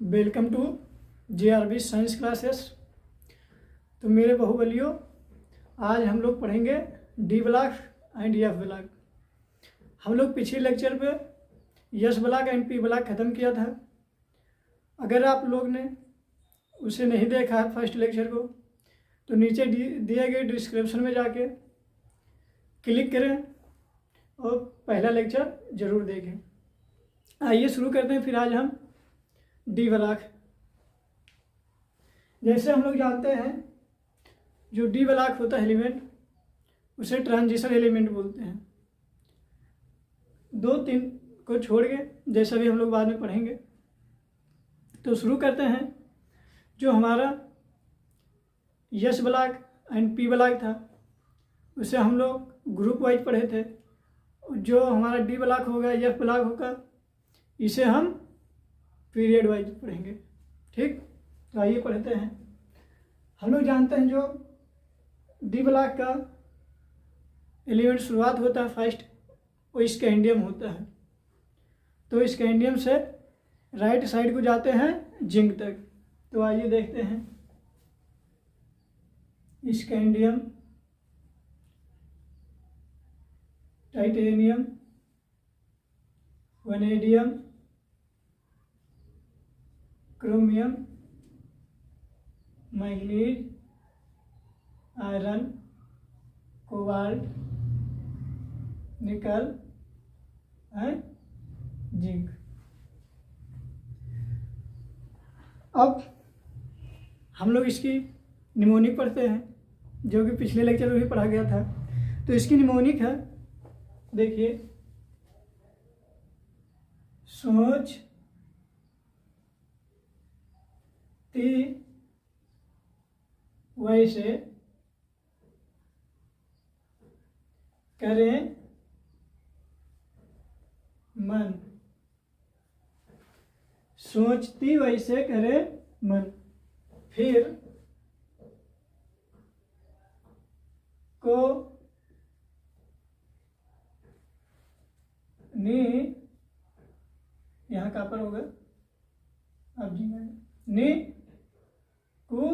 Welcome to JRB science classes. तो मेरे बाहुबलियों, आज हम लोग पढ़ेंगे D block and F block. हम लोग पिछले लेक्चर पे S block and P block ख़त्म किया था। अगर आप लोग ने उसे नहीं देखा है फर्स्ट लेक्चर को, तो नीचे दिए गए डिस्क्रिप्शन में जाके क्लिक करें और पहला लेक्चर ज़रूर देखें। आइए शुरू करते हैं। फिर आज हम डी ब्लॉक, जैसे हम लोग जानते हैं जो डी ब्लॉक होता है एलिमेंट, उसे ट्रांजिशन एलिमेंट बोलते हैं। 2-3 को छोड़ के, जैसा भी हम लोग बाद में पढ़ेंगे। तो शुरू करते हैं। जो हमारा S block and P block था, उसे हम लोग ग्रुप वाइज पढ़े थे। जो हमारा डी ब्लॉक होगा, एफ ब्लॉक होगा, इसे हम पीरियड वाइज पढ़ेंगे। ठीक, तो आइए पढ़ते हैं। हम लोग जानते हैं जो डी ब्लॉक का एलिमेंट शुरुआत होता है फर्स्ट, वो स्कैंडियम होता है। तो स्कैंडियम से राइट साइड को जाते हैं जिंक तक। तो आइए देखते हैं। Scandium, titanium, vanadium, chromium, manganese, iron, cobalt, निकल एंड जिंक। अब हम लोग इसकी निमोनिक पढ़ते हैं, जो कि पिछले लेक्चर में भी पढ़ा गया था। तो इसकी निमोनिक है, देखिए, सोच ती वैसे करें मन, सोचती वैसे करे मन। फिर को नी, यहाँ कहाँ पर होगा, अब जी नी को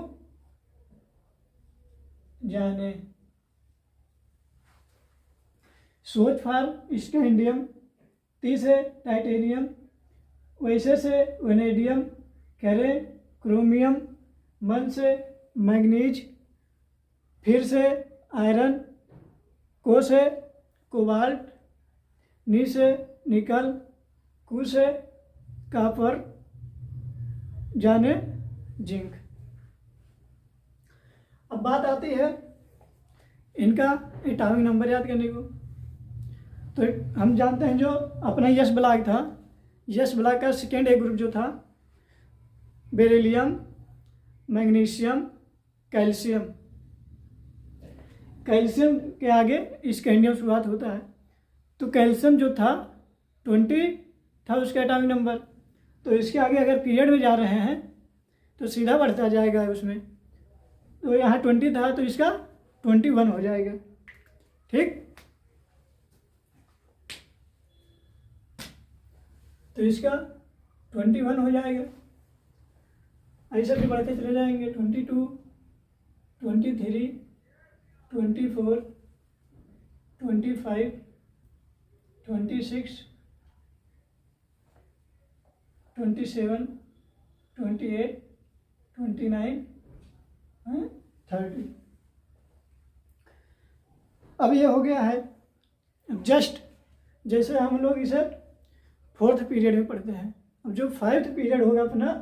जाने। सोच फार स्कैंडियम, ती से टाइटेनियम, वैसे से वनेडियम, करे क्रोमियम, मन से मैग्नीज, फिर से आयरन, को से कोबाल्ट, नी से निकल, कु से कापर, जाने जिंक। अब बात आती है इनका एटॉमिक नंबर याद करने को। तो हम जानते हैं जो अपना एस ब्लॉक था, एस ब्लॉक का सेकेंड ए ग्रुप जो था, बेरिलियम, मैग्नीशियम, कैल्शियम। कैल्शियम के आगे स्कैंडियम शुरुआत होता है। तो कैल्शियम जो था 20 था उसका एटॉमिक नंबर। तो इसके आगे अगर पीरियड में जा रहे हैं तो सीधा बढ़ता जाएगा उसमें। तो यहाँ 20 था तो इसका 21 हो जाएगा। ठीक, तो इसका 21 हो जाएगा। ऐसे भी बढ़ते चले जाएंगे। 22, 23, 24, 25, 26, 27, 28, 29, 30। अब ये हो गया है जस्ट जैसे हम लोग इसे फोर्थ पीरियड में पढ़ते हैं। अब जो 5th पीरियड होगा अपना,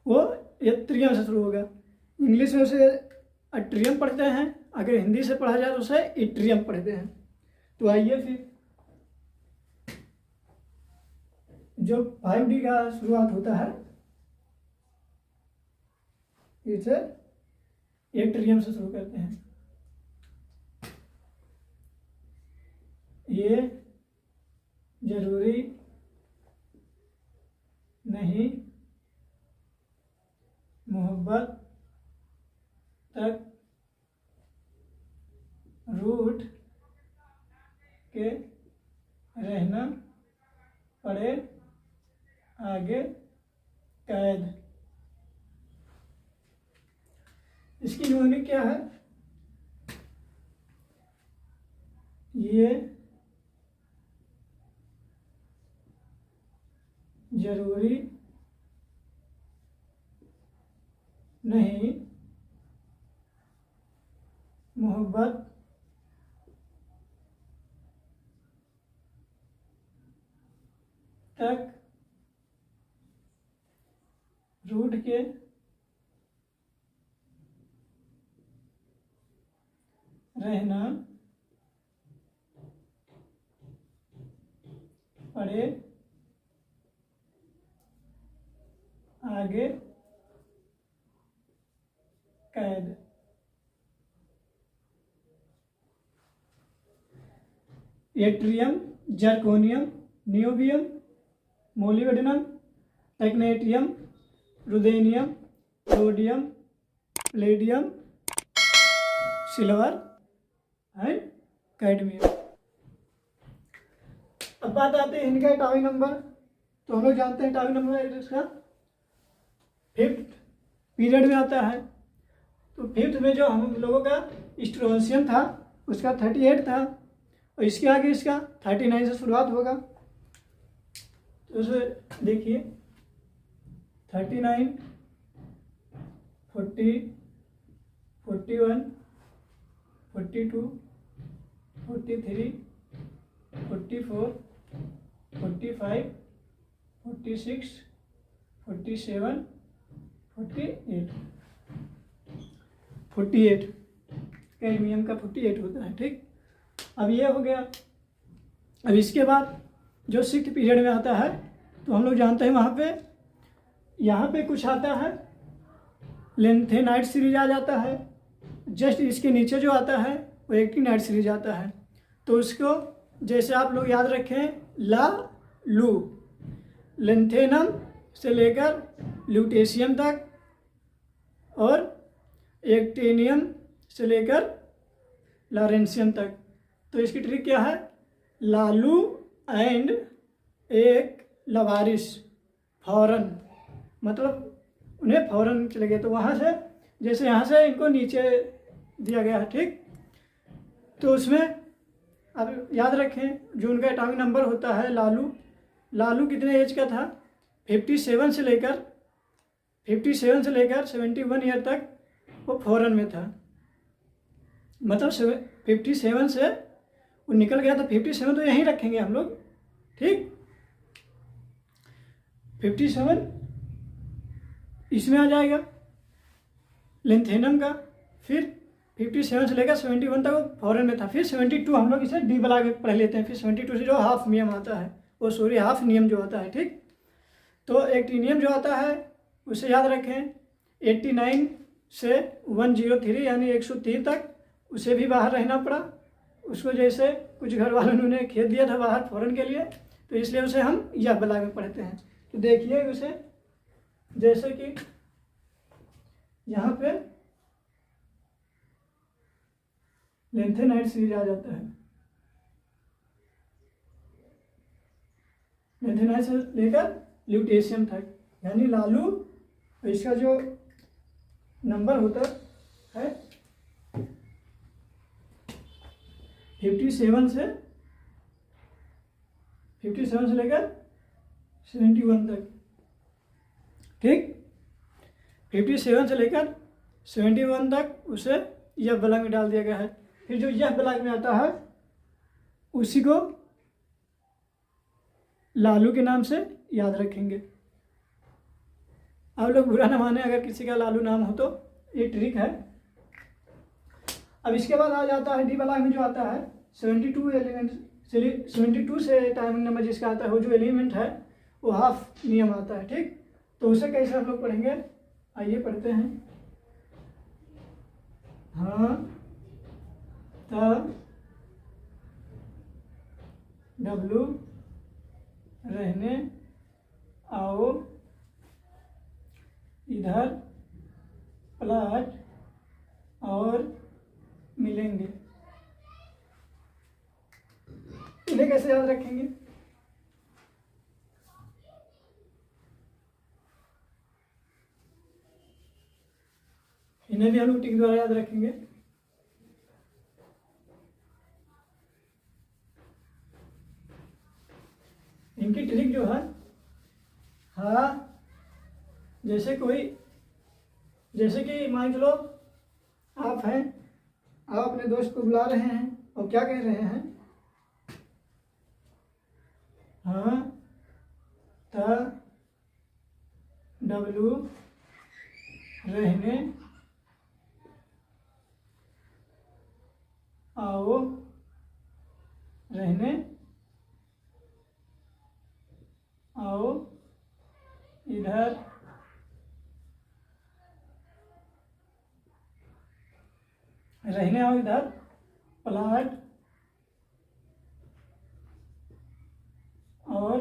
वो एट्रियम से शुरू होगा। इंग्लिश में उसे एट्रियम पढ़ते हैं, अगर हिंदी से पढ़ा जाए तो उसे एट्रियम पढ़ते हैं। तो आइए फिर, जो 5D का शुरुआत होता है, इसे एट्रियम से शुरू करते हैं। ये जरूरी नहीं मोहब्बत तक रूठ के रहना पड़े, आगे कैद। इसकी न्यूमोनिक क्या है? ये जरूरी नहीं मोहब्बत तक रूठ के रहना पड़े, आगे कैद। Yttrium, zirconium, niobium, molybdenum, technetium, ruthenium, rhodium, palladium, silver and cadmium. अब बात आते हैं इनका एटॉमिक नंबर। तो हम लोग जानते हैं एटॉमिक नंबर इसका 5th पीरियड में आता है। तो 5th में जो हम लोगों का स्ट्रोंशियम था उसका 38 था, और इसके आगे इसका 39 से शुरुआत होगा। तो उसमें देखिए 39, 40, 41, 42, 43, 44, 45, 46, 47, 48 कैडमियम का 48 होता है। ठीक, अब ये हो गया। अब इसके बाद जो 6th पीरियड में आता है तो हम लोग जानते हैं वहाँ पे यहाँ पे कुछ आता है, लेंथेनाइट सीरीज आ जाता है। जस्ट इसके नीचे जो आता है वो एक्टिनाइट सीरीज आता है। तो उसको जैसे आप लोग याद रखें, ला लू, लेंथेनम से लेकर ल्यूटेशियम तक, और एक्टिनियम से लेकर लॉरेंशियम तक। तो इसकी ट्रिक क्या है? लालू एंड एक लवारिस, फौरन, मतलब उन्हें फौरन चले गए। तो वहाँ से जैसे यहाँ से इनको नीचे दिया गया है। ठीक, तो उसमें अब याद रखें जो उनका एटॉमिक नंबर होता है लालू कितने एज का था? 57 से लेकर 71 ईयर तक वो फौरन में था। मतलब 57 से वो निकल गया था। 57 तो यहीं रखेंगे हम लोग। ठीक, 57 इसमें आ जाएगा लेंथेनम का। फिर 57 से लेकर 71 तक वो फॉरेन में था। फिर 72 हम लोग इसे डी बला के पढ़ लेते हैं। फिर 72 से जो हाफ नियम आता है वो हाफ नियम जो आता है। ठीक, तो एक्टिनियम जो आता है उसे याद रखें 89 से 103 यानी 103 तक उसे भी बाहर रहना पड़ा। उसको जैसे कुछ घर वालों ने खेत दिया था बाहर फॉरेन के लिए, तो इसलिए उसे हम यह बला में पढ़ते हैं। तो देखिए उसे जैसे कि यहाँ पे लेंथेनाइट सीरीज आ जाता है। लेंथेनाइट से लेकर ल्यूटेशियम तक, यानी लालू इसका जो नंबर होता है 57 से लेकर 71 तक। ठीक, 57 से लेकर 71 तक उसे यह ब्लॉक में डाल दिया गया है। फिर जो यह ब्लॉक में आता है उसी को लालू के नाम से याद रखेंगे। आप लोग बुरा ना माने अगर किसी का लालू नाम हो तो, ये ट्रिक है। अब इसके बाद आ जाता है डी ब्लॉक में जो आता है 72 एलिमेंट। 72 से टाइमिंग नंबर जिसका आता है वो जो एलिमेंट है वो हाफ नियम आता है। ठीक, तो उसे कैसे हम लोग पढ़ेंगे, आइए पढ़ते हैं। हाँ त डब्लू रहने आओ इधर प्लाट और मिलेंगे। इन्हें कैसे याद रखेंगे? इन्हें भी हम लोग टिक द्वारा याद रखेंगे। इनकी ट्रिक जो है, हाँ, जैसे कि मान लो आप हैं, आप अपने दोस्त को बुला रहे हैं और क्या कह रहे हैं, हाँ त डब्लू रहने आओ, रहने आओ इधर, रहने आओ इधर, प्लाट और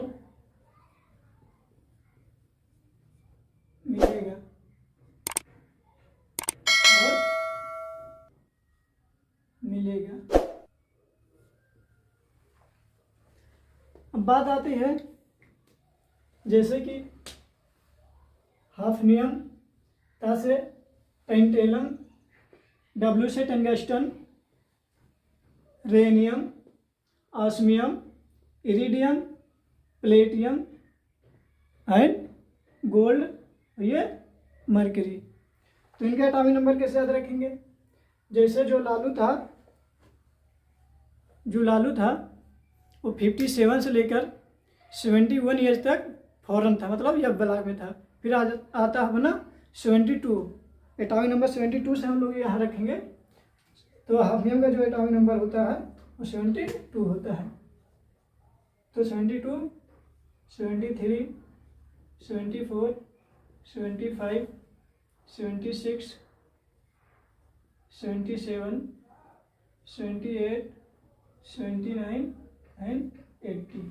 मिलेगा, और मिलेगा। अब बात आती है जैसे कि हाफनियम, ता से टेंटेलम, डब्ल्यू से tungsten, rhenium, osmium, iridium, platinum and gold, ये मरकरी। तो इनका एटॉमिक नंबर कैसे याद रखेंगे? जैसे जो लालू था वो 57 से लेकर 71 ईयर्स तक फॉरेन था, मतलब यह ब्लैक में था। फिर आता है अपना 72, एटॉमिक नंबर 72 से हम लोग यहाँ रखेंगे। तो हाफनियम का जो एटॉमिक नंबर होता है वो 72 होता है। तो 72, 73, 74, 75, 76, 77, 78, 79 एंड 80।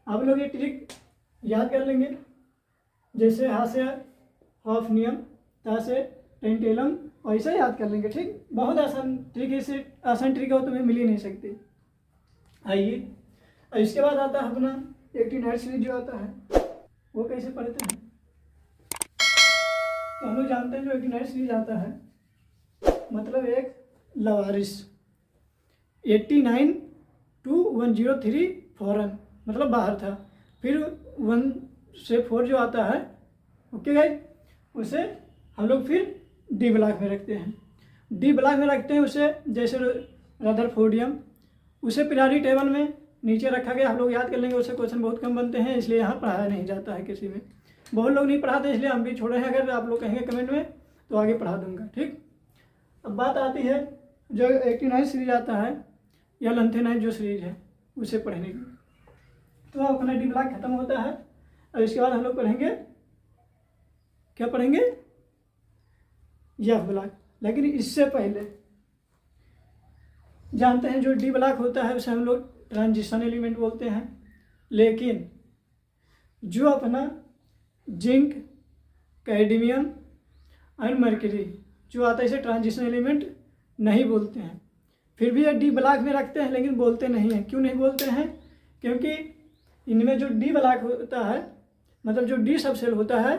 आप लोग ये ट्रिक याद कर लेंगे। जैसे हाथ से हाफनियम, ता से टेंटेलम, वैसे याद कर लेंगे। ठीक, बहुत आसान ट्रिक है, इससे आसान ट्रिक हो तो तुम्हें मिल ही नहीं सकती। आइए, और इसके बाद आता है अपना 89 सीरीज जो आता है वो कैसे पढ़ते हैं। तो हम लोग जानते हैं जो 89 सीरीज आता है मतलब एक लवारिस, 89 to 103 फॉरन, मतलब बाहर था। फिर 1 से 4 जो आता है, ओके गाइस, उसे हम लोग फिर डी ब्लॉक में रखते हैं। डी ब्लॉक में रखते हैं उसे, जैसे रदरफोर्डियम, उसे पीरियोडिक टेबल में नीचे रखा गया। हम लोग याद कर लेंगे, उससे क्वेश्चन बहुत कम बनते हैं, इसलिए यहाँ पढ़ाया नहीं जाता है किसी में। बहुत लोग नहीं पढ़ाते, इसलिए हम भी छोड़े हैं। अगर आप लोग कहेंगे कमेंट में तो आगे पढ़ा दूंगा। ठीक, अब बात आती है जो 89 सीरीज आता है या लेंथेनाइज जो सीरीज है उसे पढ़ने की। तो अपना डी ब्लॉक खत्म होता है और इसके बाद हम लोग पढ़ेंगे, क्या पढ़ेंगे, एफ ब्लॉक। लेकिन इससे पहले जानते हैं जो डी ब्लॉक होता है उसे हम लोग ट्रांजिशन एलिमेंट बोलते हैं। लेकिन जो अपना जिंक, कैडमियम एंड मरकरी जो आता है इसे ट्रांजिशन एलिमेंट नहीं बोलते हैं। फिर भी ये डी ब्लॉक में रखते हैं लेकिन बोलते नहीं हैं। क्यों नहीं बोलते हैं? क्योंकि इनमें जो डी ब्लॉक होता है, मतलब जो डी सबसेल होता है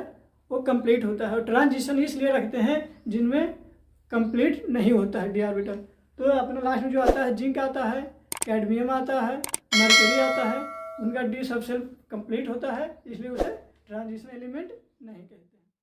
वो कंप्लीट होता है, और ट्रांजिशन इसलिए रखते हैं जिनमें कंप्लीट नहीं होता है डी ऑर्बिटल। तो अपना लास्ट में जो आता है जिंक आता है, कैडमियम आता है, मरकरी आता है, उनका डी सबसेल कंप्लीट होता है, इसलिए उसे ट्रांजिशन एलिमेंट नहीं कहते।